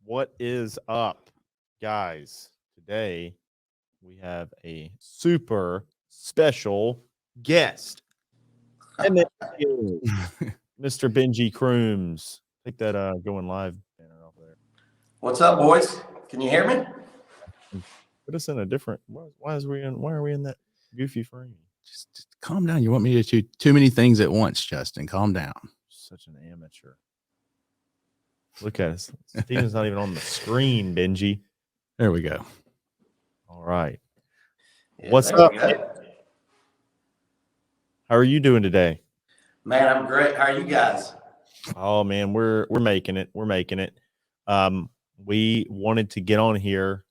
What is up, guys? Today we have a super special guest. And then Mr. Benji Crooms. Take that going live banner off there. What's up, boys? Can you hear me? Put us in a different why are we in that goofy frame? Just calm down. You want me to do too many things at once, Justin. Calm down. Such an amateur. Look at us. Steven's not even on the screen, Benji. There we go. All right. Yeah, What's there up? we go. How are you doing today? Man, I'm great. How are you guys? Oh man, we're making it. We're making it. We wanted to get on here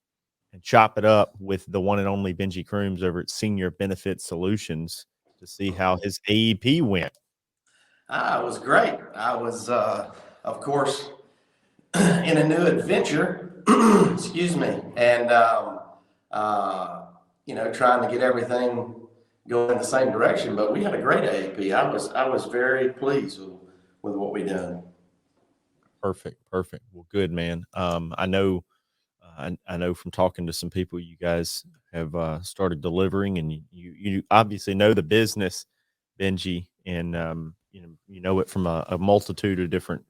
and chop it up with the one and only Benji Crooms over at Senior Benefit Solutions to see how his AEP went. It was great. I was, of course, in a new adventure. Excuse me, and trying to get everything going in the same direction. But we had a great AEP. I was very pleased with what we done. Perfect. Well, good, man. I know from talking to some people, you guys have started delivering, and you obviously know the business, Benji, and you know it from a multitude of different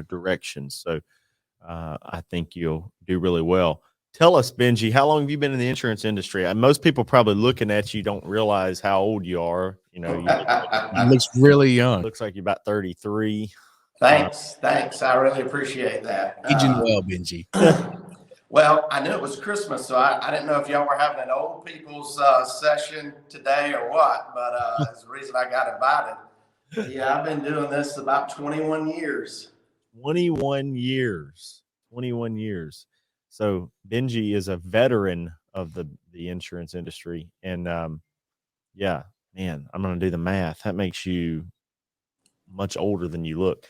directions. So I think you'll do really well. Tell us, Benji, how long have you been in the insurance industry? Most people probably looking at you don't realize how old you are. You looks really young. Looks like you're about 33. Thanks. I really appreciate that. Aging well, Benji. Well, I knew it was Christmas, so I didn't know if y'all were having an old people's session today or what, but it's the reason I got invited. But yeah, I've been doing this about 21 years. 21 years. So Benji is a veteran of the insurance industry. And yeah, man, I'm going to do the math. That makes you much older than you look.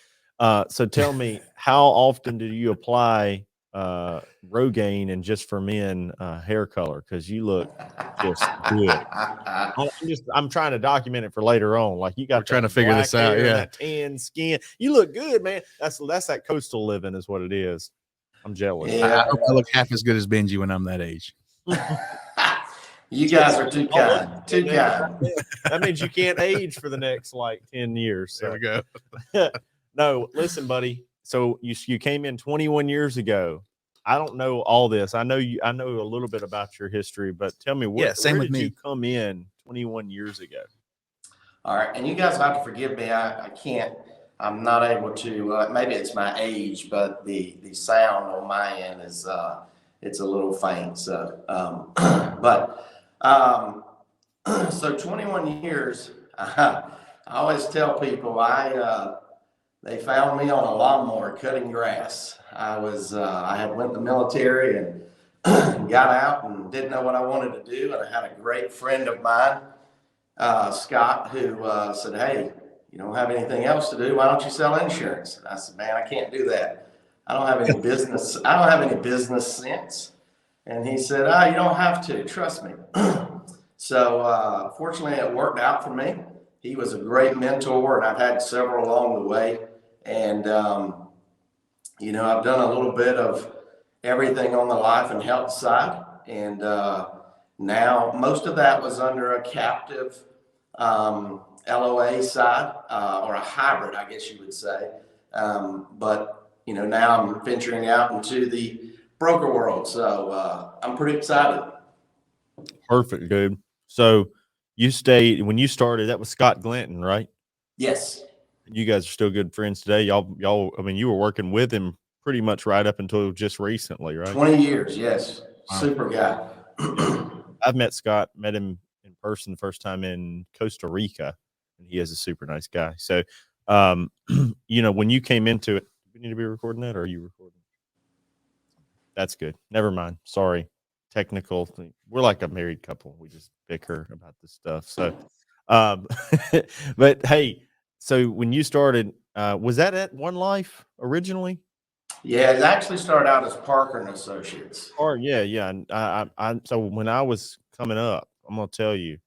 So tell me, how often do you apply Rogaine and Just for Men hair color? Because you look just good. I'm trying to document it for later on. Like, you got trying to figure this out. Yeah, that tan skin. You look good, man. That's that coastal living is what it is. I'm jealous. Yeah. I hope I look half as good as Benji when I'm that age. You guys are too kind. Too kind. That means you can't age for the next 10 years. So. There we go. No, listen, buddy. So you came in 21 years ago. I don't know all this. I know a little bit about your history, but tell me, where did you come in 21 years ago? All right, and you guys have to forgive me. I can't. I'm not able to. Maybe it's my age, but the sound on my end is it's a little faint. So, so 21 years. I always tell people they found me on a lawnmower cutting grass. I had went to the military and got out and didn't know what I wanted to do. And I had a great friend of mine, Scott, who said, "Hey, you don't have anything else to do. Why don't you sell insurance?" And I said, "Man, I can't do that. I don't have any business. I don't have any business sense." And he said, "You don't have to. Trust me." So fortunately, it worked out for me. He was a great mentor, and I've had several along the way. And I've done a little bit of everything on the life and health side. And now most of that was under a captive LOA side, or a hybrid, I guess you would say. But now I'm venturing out into the broker world. So I'm pretty excited. Perfect, dude. So when you started, that was Scott Glanton, right? Yes. You guys are still good friends today. Y'all, I mean, you were working with him pretty much right up until just recently, right? 20 years. Yes. Wow. Super guy. I've met him in person the first time in Costa Rica, and he is a super nice guy. So, when you came into it, do we need to be recording that, or are you recording? That's good. Never mind. Sorry. Technical thing. We're like a married couple. We just bicker about this stuff. So, but hey, so when you started, was that at One Life originally? Yeah, it actually started out as Parker and Associates. Yeah. And so when I was coming up, I'm gonna tell you,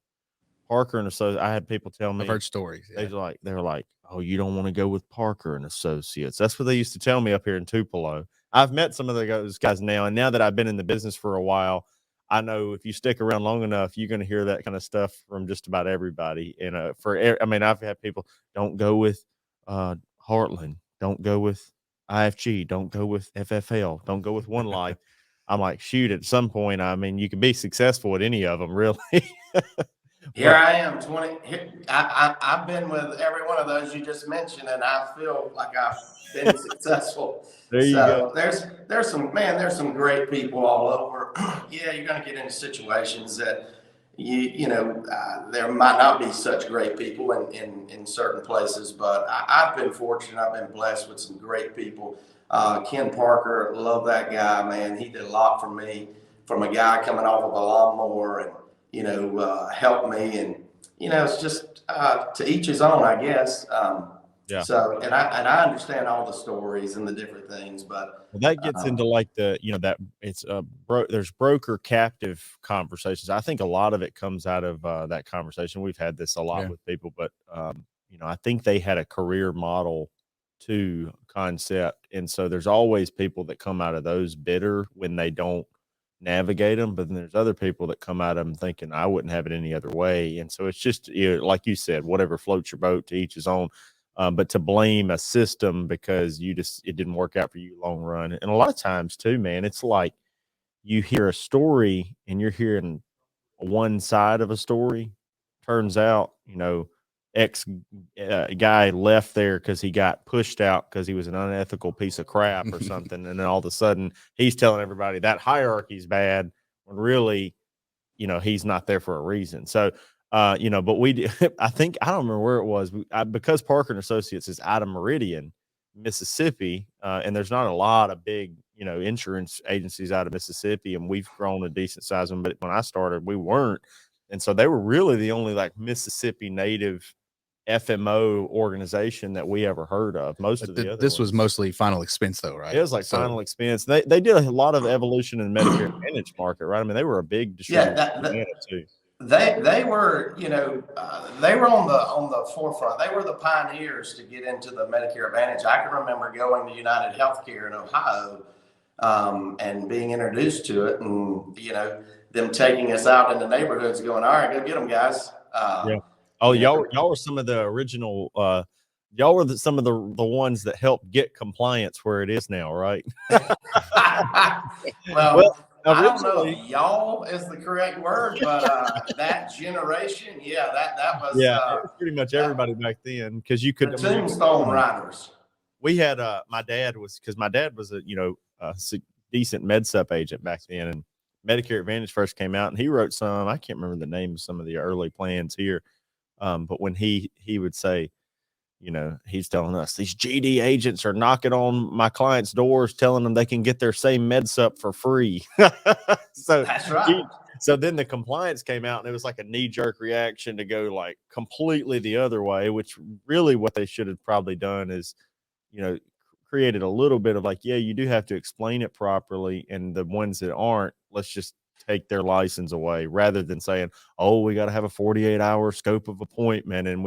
Parker and Associates. I had people tell me. I've heard stories. Yeah. They're like, "Oh, you don't want to go with Parker and Associates." That's what they used to tell me up here in Tupelo. I've met some of those guys now, and now that I've been in the business for a while, I know if you stick around long enough, you're going to hear that kind of stuff from just about everybody. And I mean, I've had people, don't go with Heartland, don't go with IFG, don't go with FFL, don't go with One Life. I'm like, shoot, at some point, I mean, you can be successful at any of them, really. Here I am, 20. I've been with every one of those you just mentioned, and I feel like I've been successful. There you So go. there's some great people all over. Yeah, you're going to get into situations that there might not be such great people in certain places, but I've been fortunate. I've been blessed with some great people. Ken Parker, love that guy, man. He did a lot for me, from a guy coming off of a lawnmower and help me. And, it's just to each his own, I guess. Yeah. So, and I understand all the stories and the different things, but Well, that gets into like that it's there's broker captive conversations. I think a lot of it comes out of that conversation. We've had this a lot with people, but I think they had a career model to concept. And so there's always people that come out of those bitter when they don't navigate them, but then there's other people that come out of them thinking I wouldn't have it any other way. And so it's just, like you said, whatever floats your boat, to each his own. But to blame a system because it didn't work out for you long run. And a lot of times too, man, it's like you hear a story and you're hearing one side of a story. Turns out, X guy left there because he got pushed out because he was an unethical piece of crap or something. And then all of a sudden he's telling everybody that hierarchy's bad when really, he's not there for a reason. So, but I think, I don't remember where it was, because Parker and Associates is out of Meridian, Mississippi, and there's not a lot of big, insurance agencies out of Mississippi, and we've grown a decent size one, but when I started, we weren't. And so they were really the only like Mississippi native FMO organization that we ever heard of. Most of the other this was ones, mostly Final Expense though, right? it was like Final Expense. They did a lot of evolution in the Medicare Advantage market, right? I mean, they were a big distributor too. They were, they were on the forefront. They were the pioneers to get into the Medicare Advantage. I can remember going to United Healthcare in Ohio, and being introduced to it, and them taking us out in the neighborhoods, going, "All right, go get them, guys." Yeah. Oh, y'all were some of the original. Y'all were some of the ones that helped get compliance where it is now, right? Well, I don't know if y'all is the correct word, but that generation, that was it was pretty much everybody back then, because you could tombstone riders. We had my dad was a decent med sup agent back then, and Medicare Advantage first came out, and he wrote some. I can't remember the name of some of the early plans here, but when he would say, he's telling us these GD agents are knocking on my clients' doors, telling them they can get their same med sup for free. So that's right. So then the compliance came out, and it was like a knee-jerk reaction to go like completely the other way, which really what they should have probably done is, created a little bit of like, you do have to explain it properly, and the ones that aren't, let's just take their license away, rather than saying, oh, we got to have a 48-hour scope of appointment, and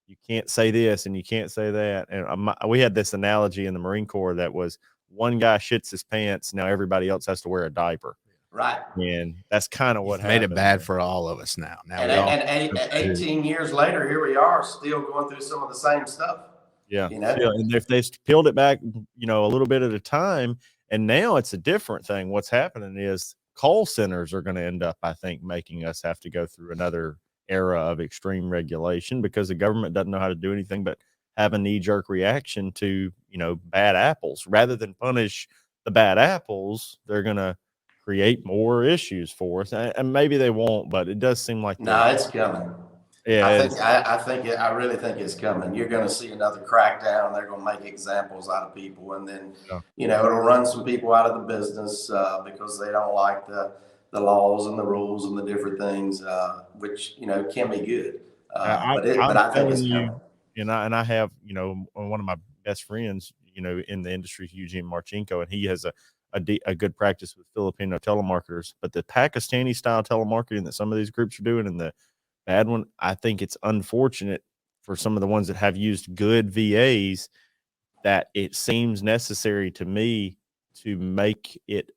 you can't say this and you can't say that. And we had this analogy in the Marine Corps that was, one guy shits his pants, now everybody else has to wear a diaper. Right. And that's kind of what made it bad for all of us now. And 18 years later, here we are still going through some of the same stuff. Yeah. And if they peeled it back, a little bit at a time, and now it's a different thing. What's happening is call centers are going to end up, I think, making us have to go through another era of extreme regulation, because the government doesn't know how to do anything but have a knee-jerk reaction to, bad apples. Rather than punish the bad apples, they're going to create more issues for us. And maybe they won't, but it does seem like it's coming. Yeah, I really think it's coming. You're going to see another crackdown. They're going to make examples out of people, and then it'll run some people out of the business because they don't like the laws and the rules and the different things, which can be good. But I think it's coming. And I have one of my best friends in the industry, Eugene Marchenko, and he has a good practice with Filipino telemarketers. But the Pakistani style telemarketing that some of these groups are doing, and the bad one, I think it's unfortunate for some of the ones that have used good VAs, that it seems necessary to me to make it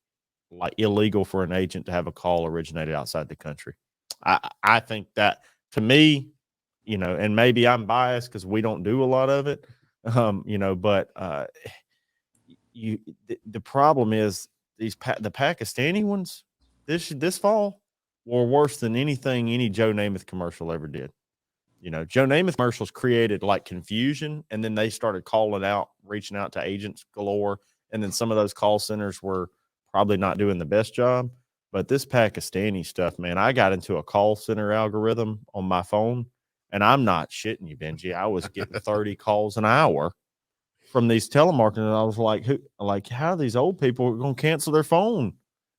like illegal for an agent to have a call originated outside the country. I think that, to me, and maybe I'm biased because we don't do a lot of it, but the problem is the Pakistani ones this fall were worse than anything any Joe Namath commercial ever did. Joe Namath commercials created like confusion, and then they started reaching out to agents galore, and then some of those call centers were probably not doing the best job. But this Pakistani stuff, man, I got into a call center algorithm on my phone, and I'm not shitting you, Benji. I was getting 30 calls an hour from these telemarketers, and I was like, how are these old people going to cancel their phone?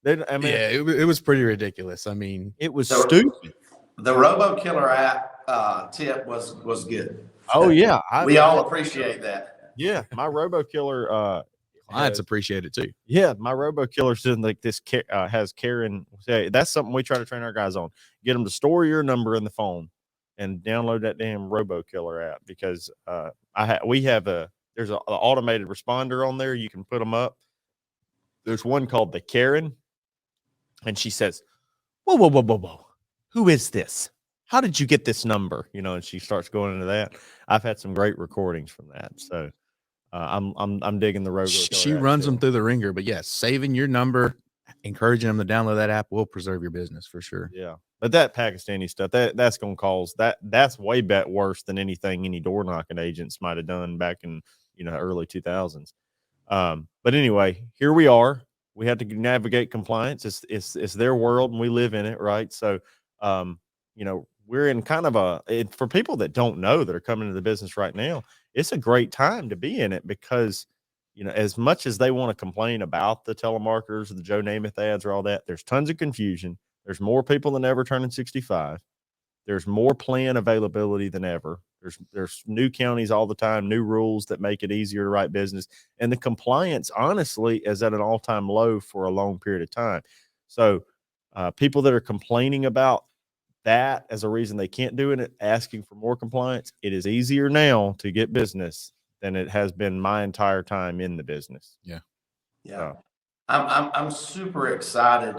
It was pretty ridiculous. I mean, it was stupid. The Robo Killer app tip was good. Oh yeah, we all appreciate that. Yeah, my Robo Killer clients appreciate it too. Yeah, my Robo Killer's doing like this. Has Karen say that's something we try to train our guys on. Get them to store your number in the phone and download that damn Robo Killer app, because there's an automated responder on there. You can put them up. There's one called the Karen, and she says, whoa. Who is this? How did you get this number? And she starts going into that. I've had some great recordings from that. So I'm digging the Robo Killer. She runs them through the ringer, but yes, saving your number, encouraging them to download that app will preserve your business for sure. Yeah. But that Pakistani stuff, that's going to cause that's way worse than anything any door knocking agents might have done back in, early 2000s. But anyway, here we are. We have to navigate compliance. It's their world and we live in it. Right. So, we're in kind of for people that don't know, that are coming into the business right now, it's a great time to be in it, because, as much as they want to complain about the telemarketers, the Joe Namath ads, or all that, there's tons of confusion. There's more people than ever turning 65. There's more plan availability than ever. There's new counties all the time, new rules that make it easier to write business. And the compliance, honestly, is at an all-time low for a long period of time. So people that are complaining about that as a reason they can't do it, asking for more compliance, it is easier now to get business than it has been my entire time in the business. Yeah. So. I'm super excited,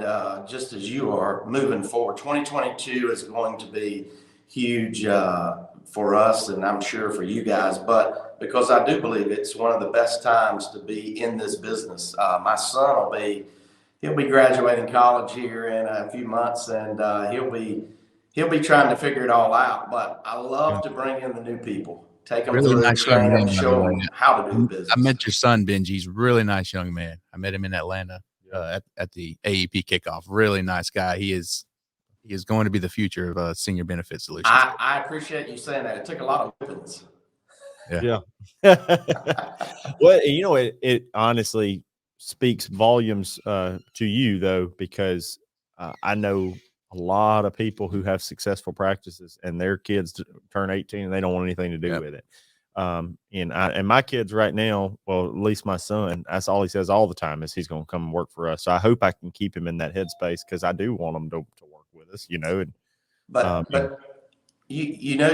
just as you are, moving forward. 2022 is going to be huge for us, and I'm sure for you guys, but because I do believe it's one of the best times to be in this business. My son he'll be graduating college here in a few months, and he'll be trying to figure it all out. But I love to bring in the new people, take them really through, nice train them, man, show them how to do business. I met your son, Benji. He's a really nice young man. I met him in Atlanta at the AEP kickoff. Really nice guy. He is going to be the future of senior benefit solutions. I appreciate you saying that. It took a lot of weapons. Yeah. Well, it honestly speaks volumes to you, though, because I know a lot of people who have successful practices and their kids turn 18 and they don't want anything to do with it. And my kids right now, well, at least my son, that's all he says all the time is he's going to come and work for us. So I hope I can keep him in that headspace, because I do want him to work with us, And, but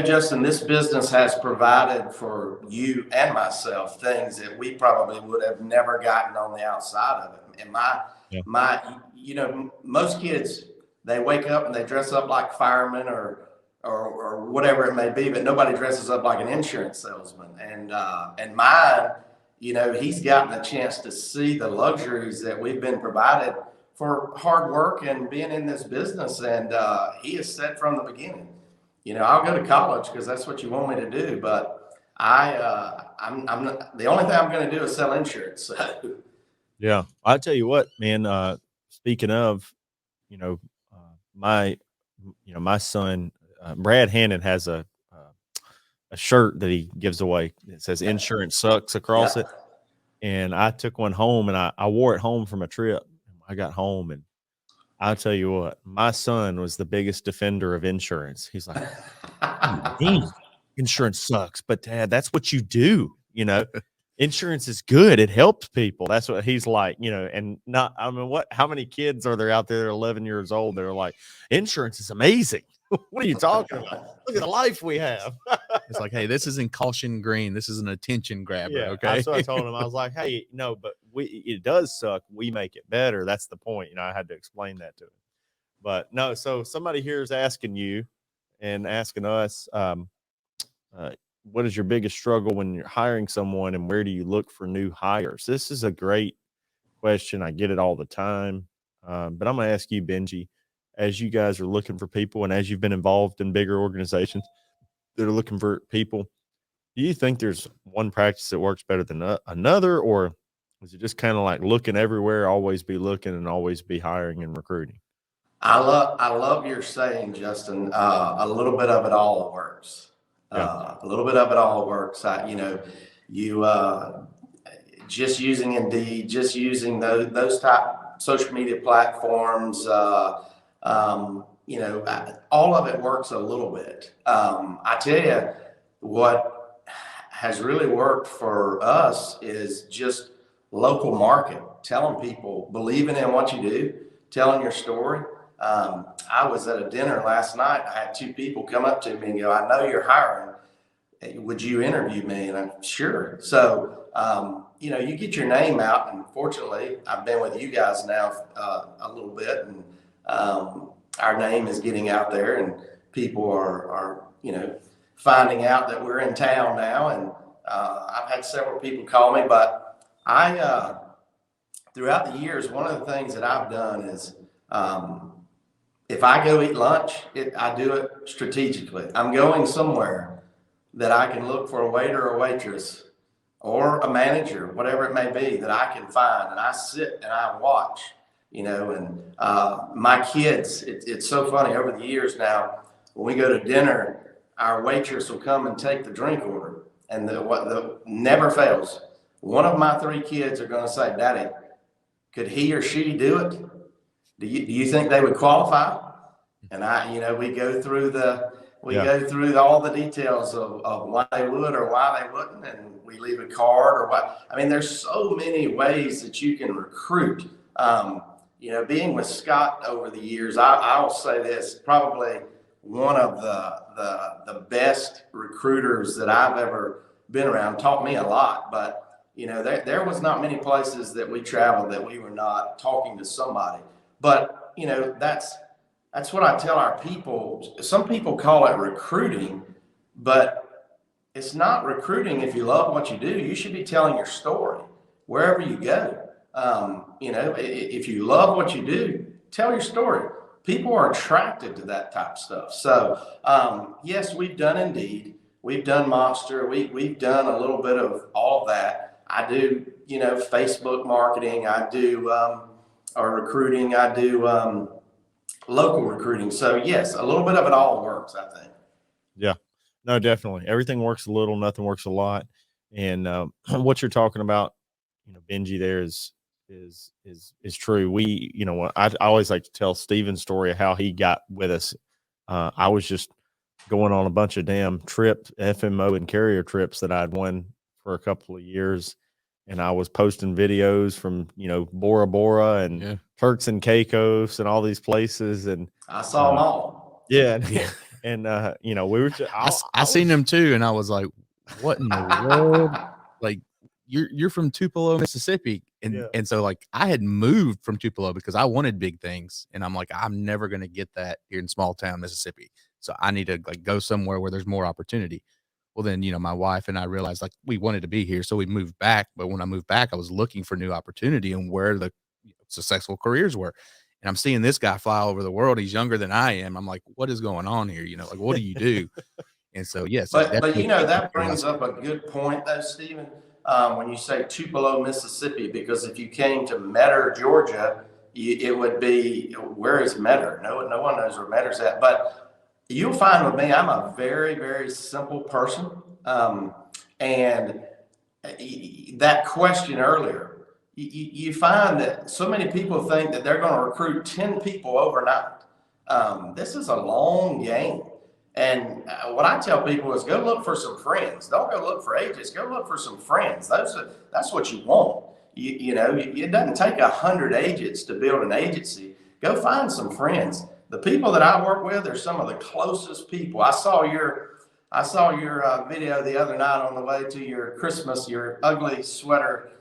Justin, this business has provided for you and myself things that we probably would have never gotten on the outside of it. And most kids, they wake up and they dress up like firemen or whatever it may be, but nobody dresses up like an insurance salesman. And mine, he's gotten a chance to see the luxuries that we've been provided for hard work and being in this business. And he has said from the beginning, I'll go to college because that's what you want me to do, but I'm not, the only thing I'm going to do is sell insurance. So. Yeah, I tell you what, man. Speaking of, my son, Brad Hannon has a shirt that he gives away. It says "Insurance Sucks" across it, and I took one home and I wore it home from a trip. I got home, and I'll tell you what, my son was the biggest defender of insurance. He's like, "Insurance sucks, but Dad, that's what you do, Insurance is good. It helps people." That's what he's like, and how many kids are there out there that are 11 years old? They're like, insurance is amazing. What are you talking about? Look at the life we have. It's like, hey, this isn't caution green. This is an attention grabber. Yeah, Okay. that's what I told him. I was like, hey, no, but it does suck. We make it better. That's the point. I had to explain that to him. But no, so somebody here is asking you and asking us, what is your biggest struggle when you're hiring someone, and where do you look for new hires? This is a great question. I get it all the time. But I'm going to ask you, Benji, as you guys are looking for people and as you've been involved in bigger organizations that are looking for people, do you think there's one practice that works better than another, or is it just kind of like looking everywhere, always be looking and always be hiring and recruiting? I love your saying, Justin. A little bit of it all works. Yeah. A little bit of it all works. You just using Indeed, just using those type social media platforms. All of it works a little bit. I tell you what has really worked for us is just local market, telling people, believing in what you do, telling your story. I was at a dinner last night. I had two people come up to me and go, I know you're hiring. Would you interview me? And I'm sure. So, you get your name out, and fortunately I've been with you guys now a little bit, and our name is getting out there, and people are finding out that we're in town now. And I've had several people call me, but I throughout the years, one of the things that I've done is if I go eat lunch, I do it strategically. I'm going somewhere that I can look for a waiter or waitress or a manager, whatever it may be, that I can find, and I sit and I watch, and my kids, it's so funny over the years now, when we go to dinner, our waitress will come and take the drink order, and the never fails. One of my three kids are going to say, Daddy, could he or she do it? Do you think they would qualify? And we go through go through all the details of why they would or why they wouldn't, and we leave a card or what. I mean, there's so many ways that you can recruit. Being with Scott over the years, I'll say this, probably one of the best recruiters that I've ever been around, taught me a lot, but there was not many places that we traveled that we were not talking to somebody. But that's what I tell our people. Some people call it recruiting, but it's not recruiting. If you love what you do, you should be telling your story wherever you go. If you love what you do, tell your story. People are attracted to that type of stuff. So yes, we've done Indeed, we've done Monster, we've done a little bit of all that. I do, Facebook marketing. I do recruiting. I do local recruiting. So yes, a little bit of it all works, I think. Yeah, no, definitely. Everything works a little, nothing works a lot. And what you're talking about, Benji, there is true. We, I always like to tell Steven's story of how he got with us. I was just going on a bunch of damn trips, FMO and carrier trips that I'd won for a couple of years. And I was posting videos from, Bora Bora and Turks and Caicos and all these places. And I saw them all. Yeah. And, we were just, I seen them too. And I was like, what in the world? Like, you're from Tupelo, Mississippi. And so like I had moved from Tupelo because I wanted big things. And I'm like, I'm never going to get that here in small town, Mississippi. So I need to like go somewhere where there's more opportunity. Well, then, my wife and I realized like we wanted to be here. So we moved back. But when I moved back, I was looking for new opportunity and where the successful careers were. And I'm seeing this guy fly over the world. He's younger than I am. I'm like, what is going on here? Like, what do you do? And so, yes. But that brings up a good point though, Stephen, when you say Tupelo, Mississippi, because if you came to Metter, Georgia, it would be, where is Metter? No one knows where Metter's at. But you'll find with me, I'm a very, very simple person. And that question earlier, you find that so many people think that they're going to recruit 10 people overnight. This is a long game. And what I tell people is go look for some friends. Don't go look for agents. Go look for some friends. That's what you want. It doesn't take 100 agents to build an agency. Go find some friends. The people that I work with are some of the closest people. I saw your I saw your video the other night on the way to your ugly sweater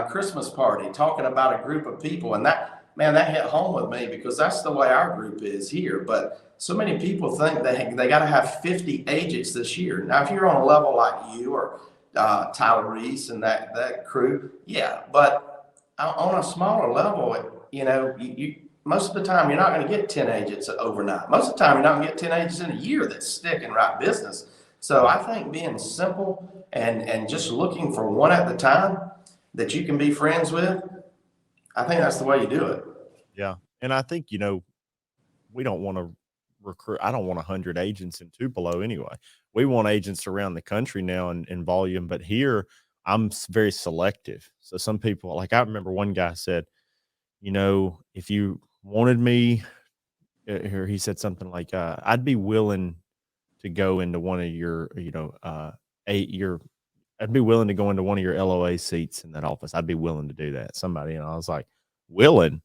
Christmas party, talking about a group of people, and that hit home with me because that's the way our group is here. But so many people think they got to have 50 agents this year. Now, if you're on a level like you or Tyler Reese and that crew, yeah. But on a smaller level, you most of the time you're not going to get 10 agents overnight. Most of the time you're not going to get 10 agents in a year that stick and write business. So I think being simple and just looking for one at the time that you can be friends with, I think that's the way you do it. Yeah. And I think, we don't want to recruit. I don't want 100 agents in Tupelo anyway. We want agents around the country now in volume, but here I'm very selective. So some people, like I remember one guy said, if you wanted me, here he said something like, I'd be willing to go into one of your, I'd be willing to go into one of your LOA seats in that office. I'd be willing to do that. Somebody, and I was like, willing?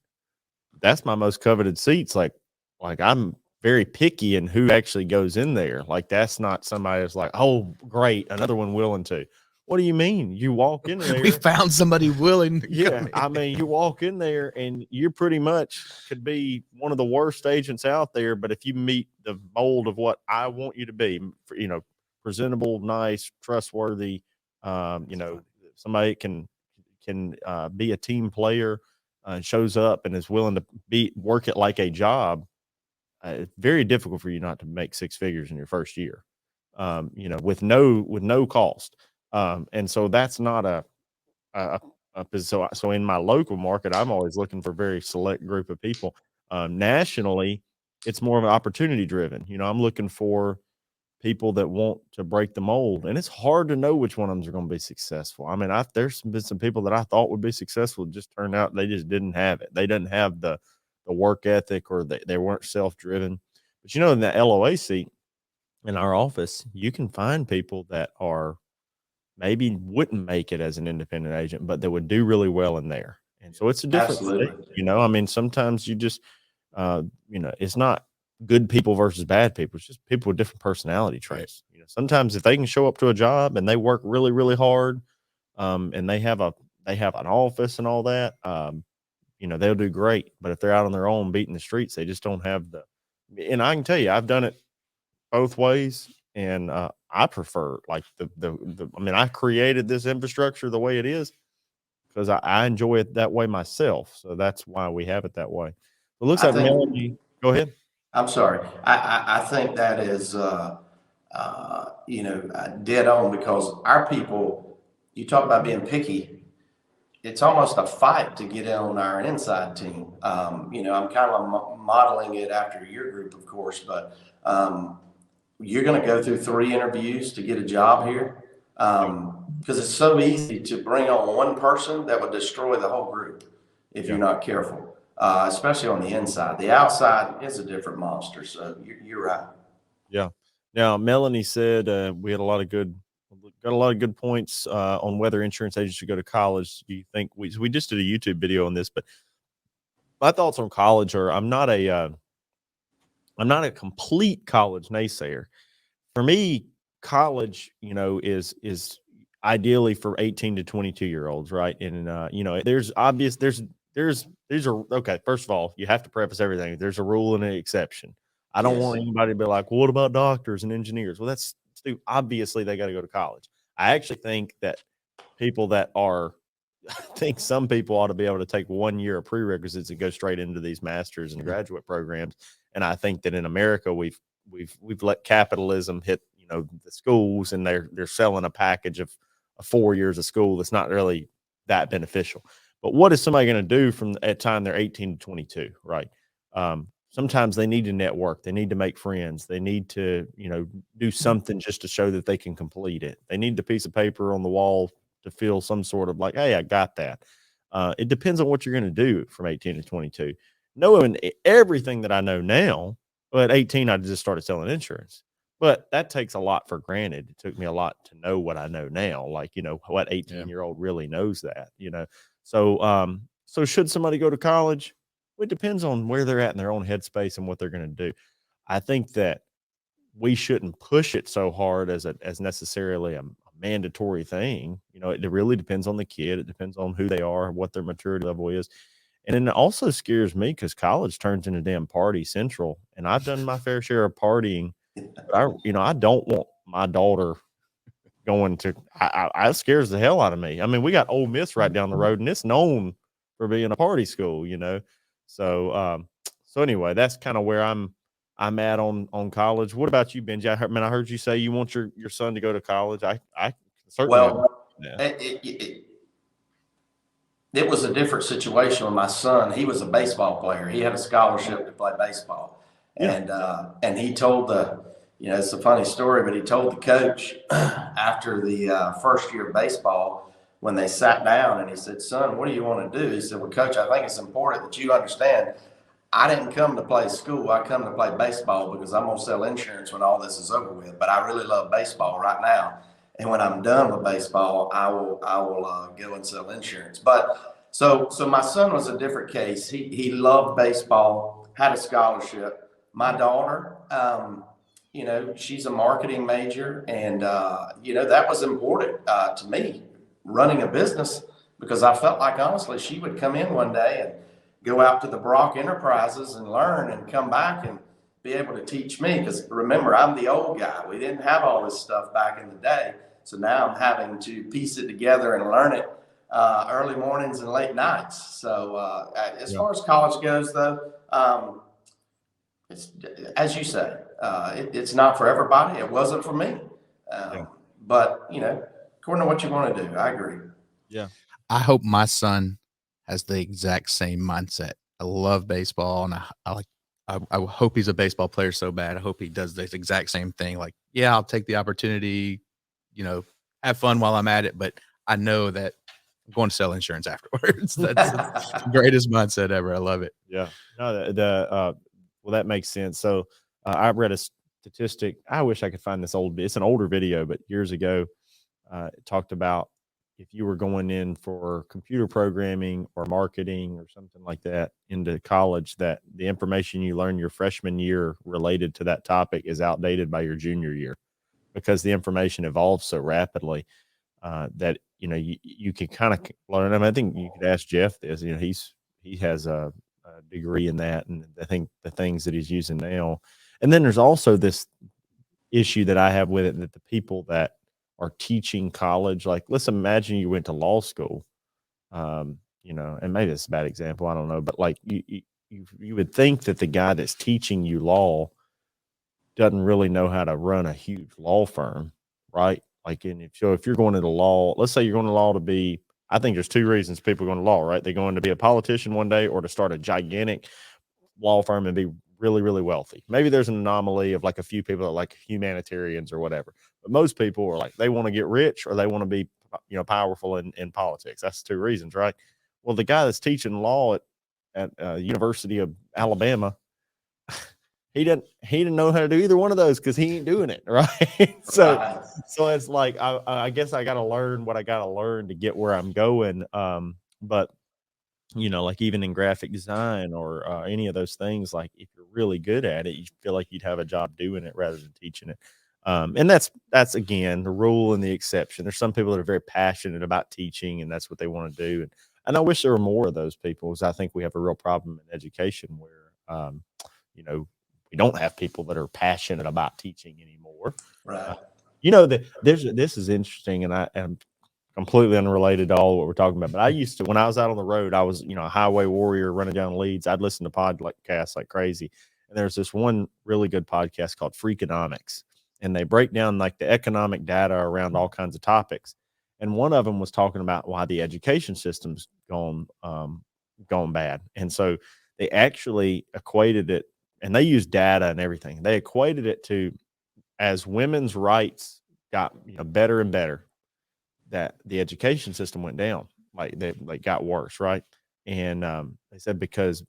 That's my most coveted seats. Like I'm very picky in who actually goes in there. Like that's not somebody that's like, oh, great, another one willing to. What do you mean? You walk in there. We found somebody willing. Yeah, I mean, you walk in there and you pretty much could be one of the worst agents out there, but if you meet the mold of what I want you to be, presentable, nice, trustworthy, somebody can be a team player, shows up and is willing to work it like a job. It's very difficult for you not to make six figures in your first year, with no cost. And so that's not so in my local market, I'm always looking for a very select group of people. Nationally, it's more of an opportunity driven. I'm looking for people that want to break the mold, and it's hard to know which one of them are going to be successful. I mean, there's been some people that I thought would be successful, just turned out they just didn't have it. They didn't have the work ethic, or they weren't self driven. But in that LOA seat in our office, you can find people that are maybe wouldn't make it as an independent agent, but they would do really well in there. And so it's a different thing, I mean, sometimes you just, it's not good people versus bad people. It's just people with different personality traits. Sometimes if they can show up to a job and they work really, really hard, and they have an office and all that, they'll do great. But if they're out on their own beating the streets, they just don't have and I can tell you, I've done it both ways. And I prefer like I created this infrastructure the way it is because I enjoy it that way myself. So that's why we have it that way. It looks like Melanie. Go ahead. I'm sorry. I think that is, dead on, because our people, you talk about being picky. It's almost a fight to get in on our inside team. I'm kind of modeling it after your group, of course, but you're going to go through 3 interviews to get a job here, because it's so easy to bring on one person that would destroy the whole group if you're not careful, especially on the inside. The outside is a different monster, so you're right. Yeah. Now, Melanie said we had got a lot of good points on whether insurance agents should go to college. Do you think we just did a YouTube video on this, but my thoughts on college are I'm not a complete college naysayer. For me, college, is ideally for 18 to 22-year-olds, right? And these are okay. First of all, you have to preface everything. There's a rule and an exception. I don't want anybody to be like, well, what about doctors and engineers? Well, that's stupid. Obviously, they got to go to college. I actually think that I think some people ought to be able to take 1 year of prerequisites and go straight into these masters and graduate programs. And I think that in America, we've let capitalism hit, the schools, and they're selling a package of 4 years of school that's not really that beneficial. But what is somebody going to do from at time they're 18 to 22, right? Sometimes they need to network. They need to make friends. They need to, do something just to show that they can complete it. They need the piece of paper on the wall to feel some sort of like, hey, I got that. It depends on what you're going to do from 18 to 22. Knowing everything that I know now, well, at 18, I just started selling insurance. But that takes a lot for granted. It took me a lot to know what I know now. Like, what 18-year-old really knows that, So, so should somebody go to college? Well, it depends on where they're at in their own headspace and what they're going to do. I think that we shouldn't push it so hard as necessarily a mandatory thing. You know, it really depends on the kid. It depends on who they are, what their maturity level is. And then it also scares me because college turns into damn party central. And I've done my fair share of partying. But I don't want my daughter going to. I scares the hell out of me. I mean, we got Ole Miss right down the road, and it's known for being a party school. So anyway, that's kind of where I'm at on college. What about you, Benji? I heard you say you want your son to go to college. I certainly. Well, Yeah. it was a different situation with my son. He was a baseball player. He had a scholarship to play baseball. Yeah. And he told it's a funny story, but he told the coach after the first year of baseball, when they sat down, and he said, "Son, what do you want to do?" He said, "Well, Coach, I think it's important that you understand I didn't come to play school. I come to play baseball because I'm going to sell insurance when all this is over with. But I really love baseball right now. And when I'm done with baseball, I will go and sell insurance." But so my son was a different case. He loved baseball, had a scholarship. My daughter, she's a marketing major, and that was important to me, running a business, because I felt like, honestly, she would come in one day and go out to the Brock Enterprises and learn and come back and be able to teach me. Because remember, I'm the old guy. We didn't have all this stuff back in the day. So now I'm having to piece it together and learn it early mornings and late nights. So as far as college goes, though, it's, as you say, it's not for everybody. It wasn't for me. But, according to what you want to do, I agree. Yeah. I hope my son has the exact same mindset. I love baseball, and I hope he's a baseball player so bad. I hope he does the exact same thing. Like, yeah, I'll take the opportunity, have fun while I'm at it, but I know that I'm going to sell insurance afterwards. That's the greatest mindset ever. I love it. Yeah. No, well, that makes sense. So I read a statistic. I wish I could find this it's an older video, but years ago, it talked about if you were going in for computer programming or marketing or something like that into college, that the information you learn your freshman year related to that topic is outdated by your junior year, because the information evolves so rapidly that you can kind of learn. I mean, I think you could ask Jeff this. He has a degree in that, and I think the things that he's using now. And then there's also this issue that I have with it, that the people that are teaching college, like, let's imagine you went to law school, and maybe it's a bad example, I don't know, but like you would think that the guy that's teaching you law doesn't really know how to run a huge law firm, right? Like, and if you're going into law, let's say you're going to law to be, I think there's two reasons people are going to law, right? They're going to be a politician one day, or to start a gigantic law firm and be really, really wealthy. Maybe there's an anomaly of like a few people that are like humanitarians or whatever, but most people are like, they want to get rich, or they want to be, powerful in politics. That's two reasons, right? Well, the guy that's teaching law at University of Alabama, he didn't know how to do either one of those, because he ain't doing it, right? So it's like, I guess I got to learn what I got to learn to get where I'm going. But like even in graphic design or any of those things, like if you're really good at it, you feel like you'd have a job doing it rather than teaching it. And that's again the rule and the exception. There's some people that are very passionate about teaching, and that's what they want to do. And I wish there were more of those people, because I think we have a real problem in education where we don't have people that are passionate about teaching anymore. Right. This is interesting, and I'm completely unrelated to all what we're talking about. But I used to, when I was out on the road, I was, a highway warrior running down leads. I'd listen to podcasts like crazy. And there's this one really good podcast called Freakonomics, and they break down like the economic data around all kinds of topics. And one of them was talking about why the education system's gone bad. And so they actually equated it, and they used data and everything. They equated it to, as women's rights got better and better, that the education system went down, like they got worse, right? And they said because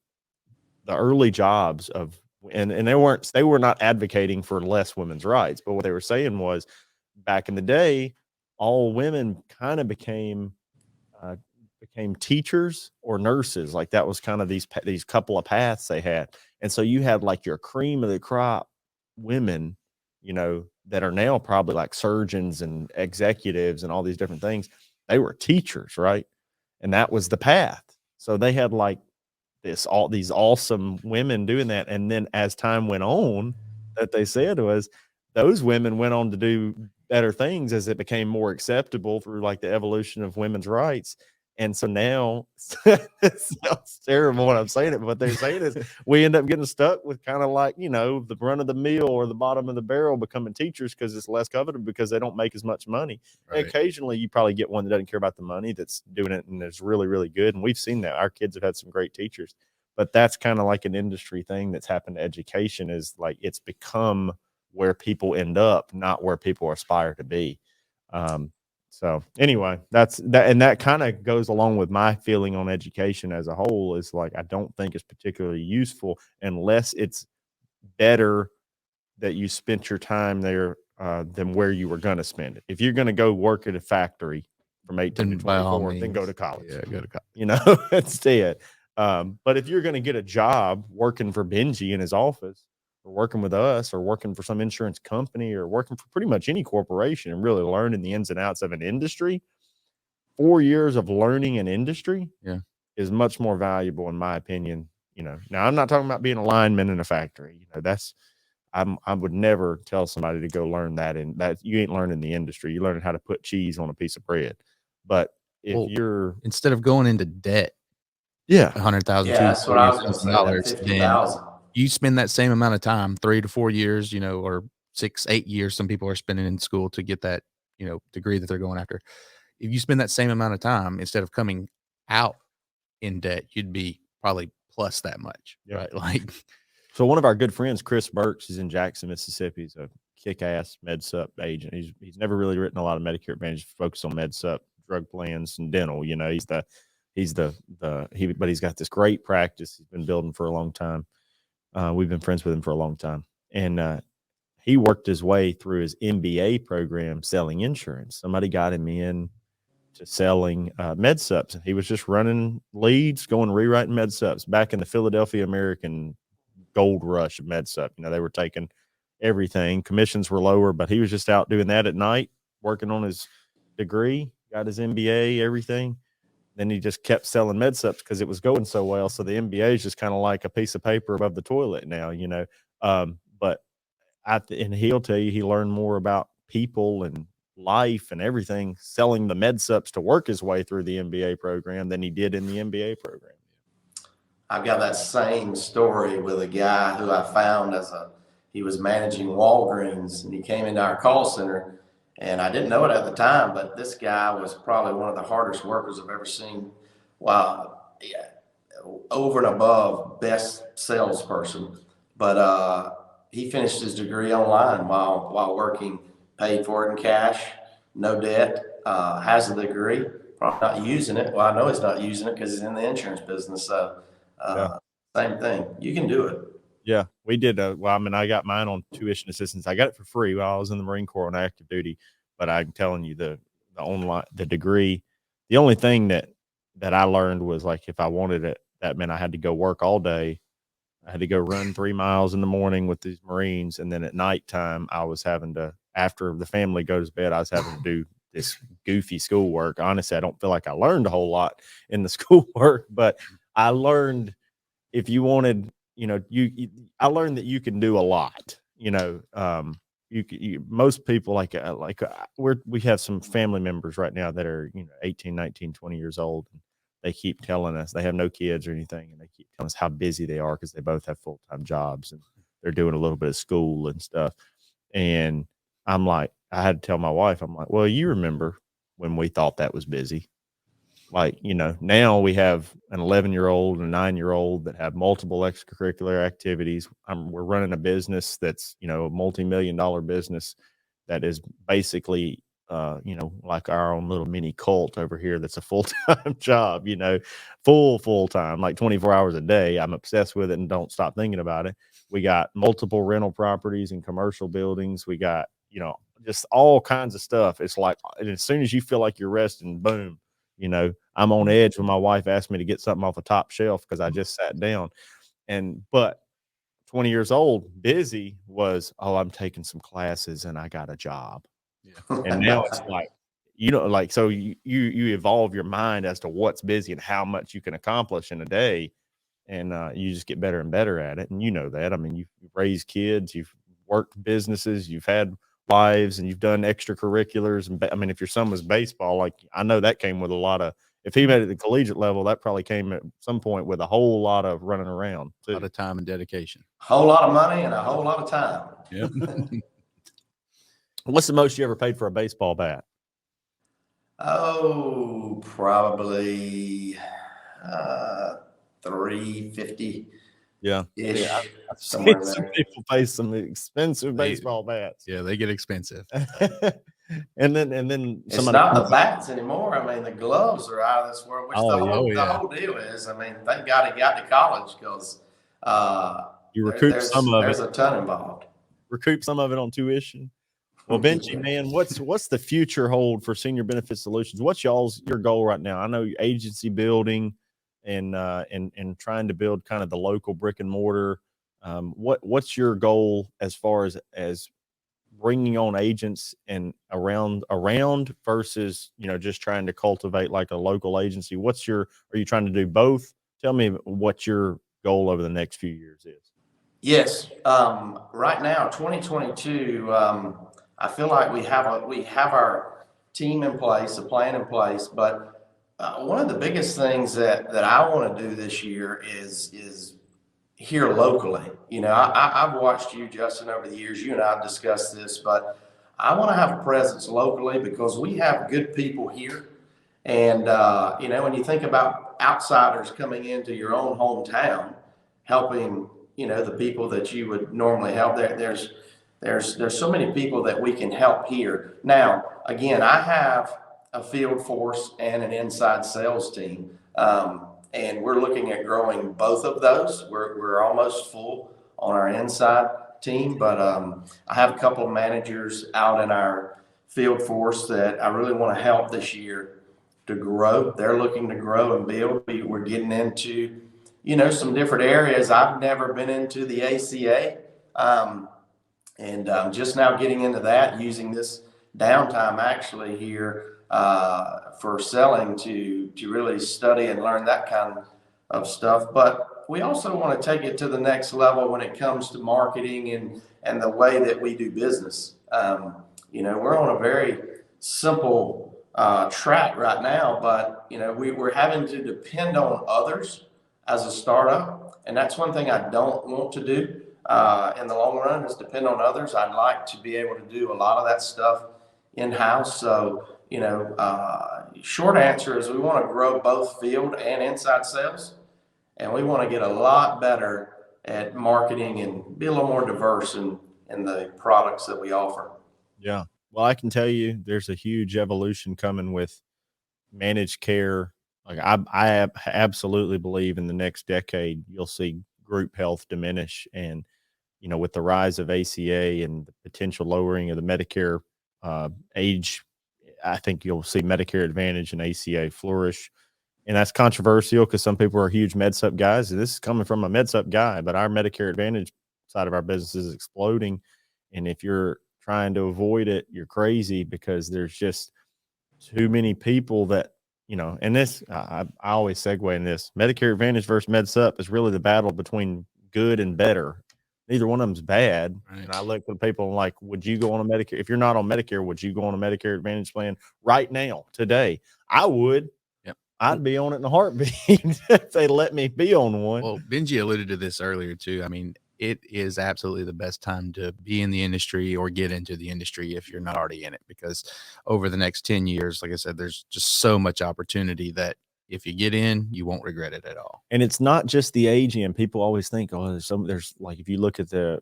the early jobs of, and they were not advocating for less women's rights, but what they were saying was, back in the day, all women kind of became teachers or nurses. Like that was kind of these couple of paths they had. And so you had like your cream of the crop women that are now probably like surgeons and executives and all these different things. They were teachers, right? And that was the path. So they had like all these awesome women doing that. And then as time went on, that they said was those women went on to do better things as it became more acceptable through like the evolution of women's rights. And so now it sounds terrible when I'm saying it, but what they're saying is we end up getting stuck with kind of like, the run of the mill or the bottom of the barrel becoming teachers because it's less coveted because they don't make as much money. Right. And occasionally you probably get one that doesn't care about the money that's doing it and is really, really good. And we've seen that. Our kids have had some great teachers, but that's kind of like an industry thing that's happened to education is like it's become where people end up, not where people aspire to be. So anyway, that's that. And that kind of goes along with my feeling on education as a whole is like, I don't think it's particularly useful unless it's better that you spent your time there than where you were going to spend it. If you're going to go work at a factory from 18 to 24, then go to college. Yeah, go to college. Instead. But if you're going to get a job working for Benji in his office or working with us or working for some insurance company or working for pretty much any corporation and really learning the ins and outs of an industry, 4 years of learning an industry is much more valuable in my opinion. Now I'm not talking about being a lineman in a factory. I would never tell somebody to go learn that, and that you ain't learning the industry. You're learning how to put cheese on a piece of bread. But if you're instead of going into debt, $100,000, that's what I was going to say. dollars, $50,000. You spend that same amount of time, 3 to 4 years, or 6, 8 years. Some people are spending in school to get that, degree that they're going after. If you spend that same amount of time, instead of coming out in debt, you'd be probably plus that much, right? Like, so one of our good friends, Chris Burks, is in Jackson, Mississippi. He's a kick-ass MedSup agent. He's never really written a lot of Medicare Advantage, focused on MedSup, drug plans, and dental. But he's got this great practice he's been building for a long time. We've been friends with him for a long time, and he worked his way through his MBA program selling insurance. Somebody got him in to selling MedSups. He was just running leads, rewriting MedSups back in the Philadelphia American gold rush of MedSup. They were taking everything. Commissions were lower, but he was just out doing that at night, working on his degree, got his MBA, everything. Then he just kept selling MedSups because it was going so well. So the MBA is just kind of like a piece of paper above the toilet now, But and he'll tell you he learned more about people and life and everything selling the MedSups to work his way through the MBA program than he did in the MBA program. I've got that same story with a guy who I found he was managing Walgreens, and he came into our call center. And I didn't know it at the time, but this guy was probably one of the hardest workers I've ever seen. Wow. Yeah, over and above best salesperson. But he finished his degree online while working, paid for it in cash, no debt, has a degree, probably not using it. Well, I know he's not using it because he's in the insurance business. So same thing. You can do it. Yeah, we did. I got mine on tuition assistance. I got it for free while I was in the Marine Corps on active duty. But I'm telling you, the degree, the only thing that I learned was like if I wanted it, that meant I had to go work all day. I had to go run 3 miles in the morning with these Marines, and then at nighttime I was having to, after the family goes to bed, I was having to do this goofy schoolwork. Honestly, I don't feel like I learned a whole lot in the schoolwork, but I learned if you wanted. I learned that you can do a lot. Most people we have some family members right now that are 18, 19, 20 years old. And they keep telling us they have no kids or anything, and they keep telling us how busy they are because they both have full-time jobs and they're doing a little bit of school and stuff. And I'm like, I had to tell my wife, I'm like, well, you remember when we thought that was busy? Now we have an 11-year-old and a 9-year-old that have multiple extracurricular activities. We're running a business that's, a multi-million-dollar business that is basically, like our own little mini cult over here. That's a full-time job, full-time, like 24 hours a day. I'm obsessed with it and don't stop thinking about it. We got multiple rental properties and commercial buildings. We got, just all kinds of stuff. It's like, and as soon as you feel like you're resting, boom. I'm on edge when my wife asked me to get something off the top shelf because I just sat down. But 20 years old, busy was, oh, I'm taking some classes and I got a job. And now it's like, like, so you evolve your mind as to what's busy and how much you can accomplish in a day. And you just get better and better at it. And you know that. I mean, you've raised kids, you've worked businesses, you've had wives, and you've done extracurriculars. And I mean, if your son was baseball, like I know that came with a lot of, if he made it at the collegiate level, that probably came at some point with a whole lot of running around too. A lot of time and dedication. Whole lot of money and a whole lot of time. Yep. What's the most you ever paid for a baseball bat? Oh, probably $350. Yeah. Ish, I've somewhere seen in some there. people pay some expensive baseball bats. Yeah, they get expensive. and then It's not the bats anymore. I mean, the gloves are out of this world, which Oh, the whole deal is. I mean, thank God he got to college because you recoup some of there's it. a ton involved. Recoup some of it on tuition. Well, Benji, man, what's the future hold for Senior Benefit Solutions? What's your goal right now? I know agency building and trying to build kind of the local brick and mortar. What's your goal as far as bringing on agents and around versus just trying to cultivate like a local agency? Are you trying to do both? Tell me what your goal over the next few years is. Yes. Right now, 2022, I feel like we have our team in place, a plan in place, but one of the biggest things that I want to do this year is here locally. I've watched you, Justin, over the years. You and I have discussed this, but I want to have a presence locally because we have good people here. And, when you think about outsiders coming into your own hometown, helping, the people that you would normally help, there's so many people that we can help here. Now, again, I have a field force and an inside sales team. And we're looking at growing both of those. We're almost full on our inside team, but I have a couple of managers out in our field force that I really want to help this year to grow. They're looking to grow and build. We're getting into, some different areas. I've never been into the ACA, and I'm just now getting into that, using this downtime actually here for selling to really study and learn that kind of stuff. But we also want to take it to the next level when it comes to marketing and the way that we do business. We're on a very simple track right now, but we're having to depend on others as a startup, and that's one thing I don't want to do in the long run, is depend on others. I'd like to be able to do a lot of that stuff in-house. So short answer is we want to grow both field and inside sales, and we want to get a lot better at marketing and be a little more diverse in the products that we offer. Yeah. Well, I can tell you there's a huge evolution coming with managed care. Like I absolutely believe in the next decade, you'll see group health diminish. And, with the rise of ACA and the potential lowering of the Medicare age, I think you'll see Medicare Advantage and ACA flourish. And that's controversial because some people are huge MedSup guys. And this is coming from a MedSup guy, but our Medicare Advantage side of our business is exploding. And if you're trying to avoid it, you're crazy, because there's just too many people that, and this, I always segue in this. Medicare Advantage versus MedSup is really the battle between good and better. Neither one of them's bad. Right. And I look at people and like, would you go on a Medicare? If you're not on Medicare, would you go on a Medicare Advantage plan right now, today? I would. Yep. I'd be on it in a heartbeat if they let me be on one. Well, Benji alluded to this earlier too. I mean, it is absolutely the best time to be in the industry or get into the industry if you're not already in it, because over the next 10 years, like I said, there's just so much opportunity that if you get in, you won't regret it at all. And it's not just the aging. People always think, oh, there's like, if you look at the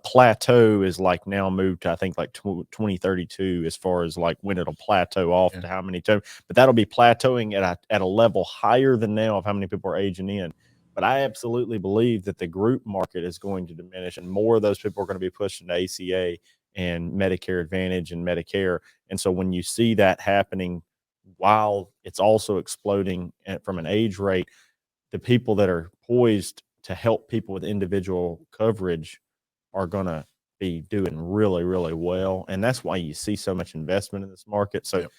plateau is like now moved to, I think, like 2032 as far as like when it'll plateau off to how many times, but that'll be plateauing at a level higher than now of how many people are aging in. But I absolutely believe that the group market is going to diminish, and more of those people are going to be pushed into ACA and Medicare Advantage and Medicare. And so when you see that happening, while it's also exploding from an age rate, the people that are poised to help people with individual coverage are going to be doing really, really well. And that's why you see so much investment in this market. So Yep.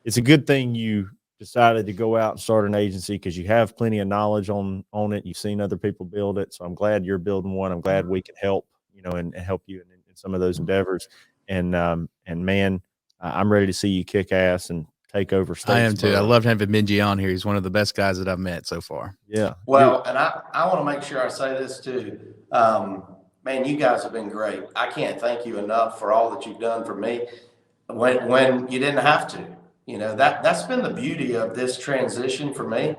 it's a good thing you decided to go out and start an agency, because you have plenty of knowledge on it. You've seen other people build it. So I'm glad you're building one. I'm glad we can help, and help you in some of those endeavors. And man, I'm ready to see you kick ass and take over I am too. I Statesboro. loved having Benji on here. He's one of the best guys that I've met so far. Yeah. Well, and I want to make sure I say this too. Man, you guys have been great. I can't thank you enough for all that you've done for me when you didn't have to. That's been the beauty of this transition for me,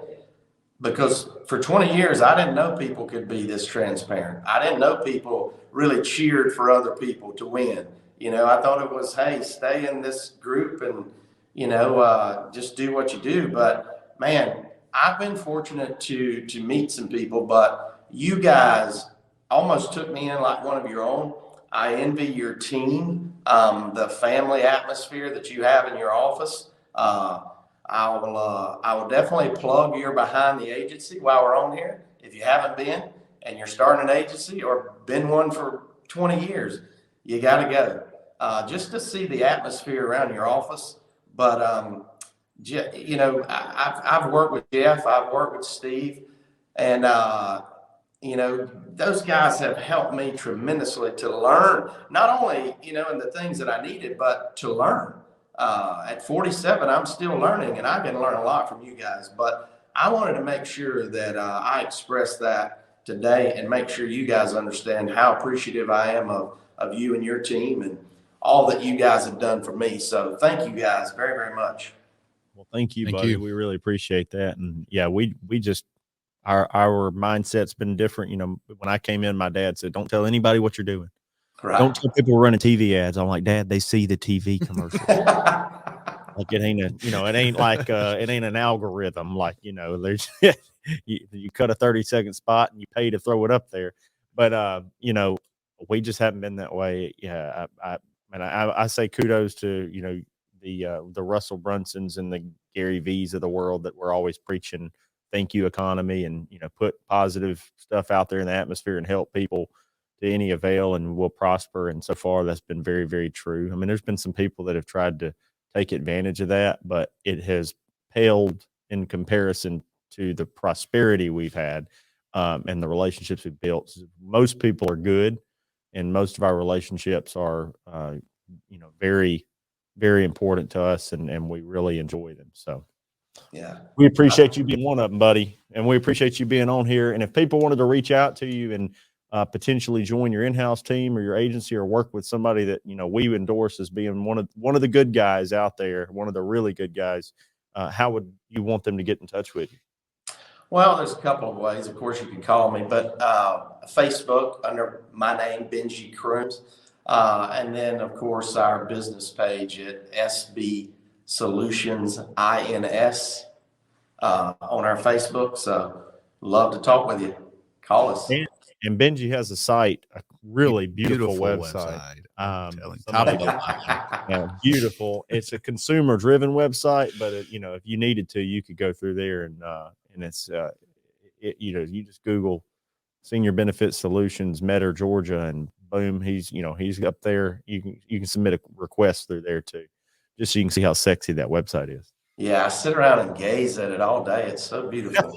because for 20 years, I didn't know people could be this transparent. I didn't know people really cheered for other people to win. I thought it was, hey, stay in this group and, just do what you do. But man, I've been fortunate to meet some people, but you guys almost took me in like one of your own. I envy your team, the family atmosphere that you have in your office. I will definitely plug your behind the agency while we're on here. If you haven't been and you're starting an agency or been one for 20 years, you got to go just to see the atmosphere around your office. But, I've worked with Jeff, I've worked with Steve, and, those guys have helped me tremendously to learn, not only, in the things that I needed, but to learn. At 47, I'm still learning, and I can learn a lot from you guys. But I wanted to make sure that I express that today and make sure you guys understand how appreciative I am of you and your team and all that you guys have done for me. So thank you guys very, very much. Well, thank you, Thank buddy. you. We really appreciate that. And yeah, we just, our mindset's been different. When I came in, my dad said, "Don't tell anybody what you're doing. Right. Don't tell people we're running TV ads." I'm like, "Dad, they see the TV commercials." Like it ain't it ain't like it ain't an algorithm. Like, there's you cut a 30-second spot and you pay to throw it up there. But we just haven't been that way. Yeah, I say kudos to the Russell Brunsons and the Gary V's of the world that we're always preaching thank you economy and put positive stuff out there in the atmosphere and help people to any avail, and we'll prosper. And so far that's been very, very true. I mean, there's been some people that have tried to take advantage of that, but it has paled in comparison to the prosperity we've had and the relationships we've built. Most people are good, and most of our relationships are very, very important to us, and we really enjoy them. So Yeah. we appreciate you being one of them, buddy, and we appreciate you being on here. And if people wanted to reach out to you and potentially join your in-house team or your agency, or work with somebody that we endorse as being one of the good guys out there, one of the really good guys, how would you want them to get in touch with you? Well, there's a couple of ways. Of course, you can call me, but Facebook under my name, Benji Crooms, and then of course our business page at SB Solutions INS on our Facebook. So love to talk with you. Call us. And Benji has a site, a really beautiful website. Top of the line. Yeah, beautiful. It's a consumer-driven website, but if you needed to, you could go through there and it's you just Google Senior Benefit Solutions, Metter, Georgia, and boom, he's up there. You can submit a request through there too, just so you can see how sexy that website is. Yeah, I sit around and gaze at it all day. It's so beautiful.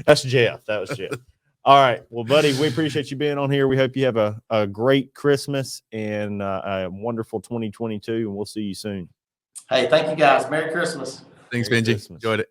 That's Jeff. That was Jeff. All right. Well, buddy, we appreciate you being on here. We hope you have a great Christmas and a wonderful 2022, and we'll see you soon. Hey, thank you guys. Merry Christmas. Thanks, Merry Benji. Christmas. Enjoyed it.